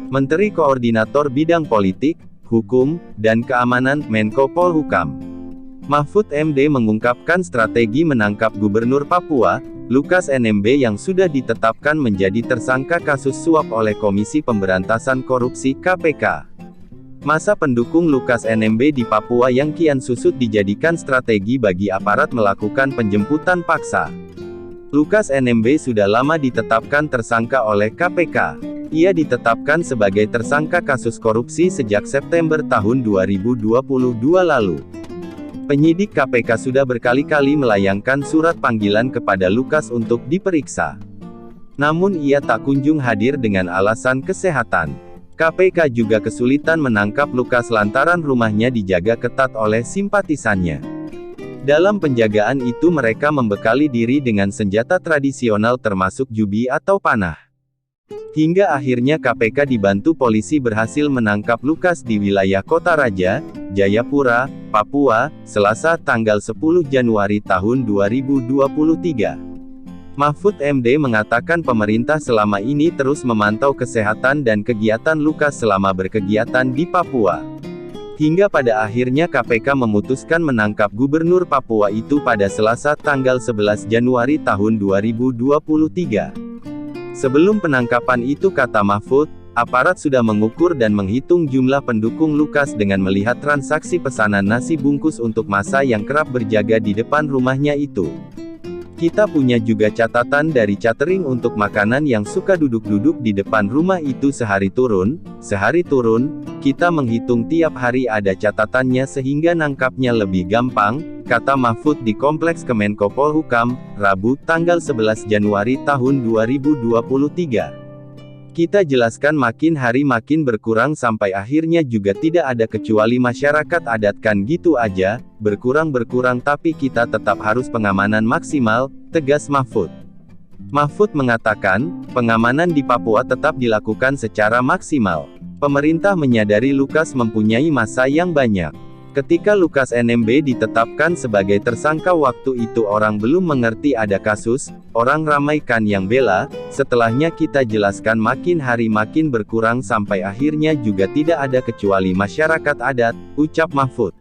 Menteri Koordinator Bidang Politik, Hukum, dan Keamanan, Menko Polhukam, Mahfud MD mengungkapkan strategi menangkap Gubernur Papua, Lukas NMB yang sudah ditetapkan menjadi tersangka kasus suap oleh Komisi Pemberantasan Korupsi (KPK). Masa pendukung Lukas NMB di Papua yang kian susut dijadikan strategi bagi aparat melakukan penjemputan paksa. Lukas NMB sudah lama ditetapkan tersangka oleh KPK. Ia ditetapkan sebagai tersangka kasus korupsi sejak September tahun 2022 lalu. Penyidik KPK sudah berkali-kali melayangkan surat panggilan kepada Lukas untuk diperiksa. Namun ia tak kunjung hadir dengan alasan kesehatan. KPK juga kesulitan menangkap Lukas lantaran rumahnya dijaga ketat oleh simpatisannya. Dalam penjagaan itu mereka membekali diri dengan senjata tradisional termasuk jubi atau panah. Hingga akhirnya KPK dibantu polisi berhasil menangkap Lukas di wilayah Kota Raja, Jayapura, Papua, Selasa tanggal 10 Januari tahun 2023. Mahfud MD mengatakan pemerintah selama ini terus memantau kesehatan dan kegiatan Lukas selama berkegiatan di Papua. Hingga pada akhirnya KPK memutuskan menangkap Gubernur Papua itu pada Selasa tanggal 11 Januari tahun 2023. Sebelum penangkapan itu, kata Mahfud, aparat sudah mengukur dan menghitung jumlah pendukung Lukas dengan melihat transaksi pesanan nasi bungkus untuk massa yang kerap berjaga di depan rumahnya itu. Kita punya juga catatan dari catering untuk makanan yang suka duduk-duduk di depan rumah itu sehari turun, kita menghitung tiap hari ada catatannya sehingga nangkapnya lebih gampang, kata Mahfud di Kompleks Kemenko Polhukam, Rabu, tanggal 11 Januari tahun 2023. Kita jelaskan makin hari makin berkurang sampai akhirnya juga tidak ada kecuali masyarakat adat kan gitu aja, berkurang tapi kita tetap harus pengamanan maksimal, tegas Mahfud. Mahfud mengatakan, pengamanan di Papua tetap dilakukan secara maksimal. Pemerintah menyadari Lukas mempunyai massa yang banyak. Ketika Lukas NMB ditetapkan sebagai tersangka waktu itu orang belum mengerti ada kasus, orang ramaikan yang bela, setelahnya kita jelaskan makin hari makin berkurang sampai akhirnya juga tidak ada kecuali masyarakat adat, ucap Mahfud.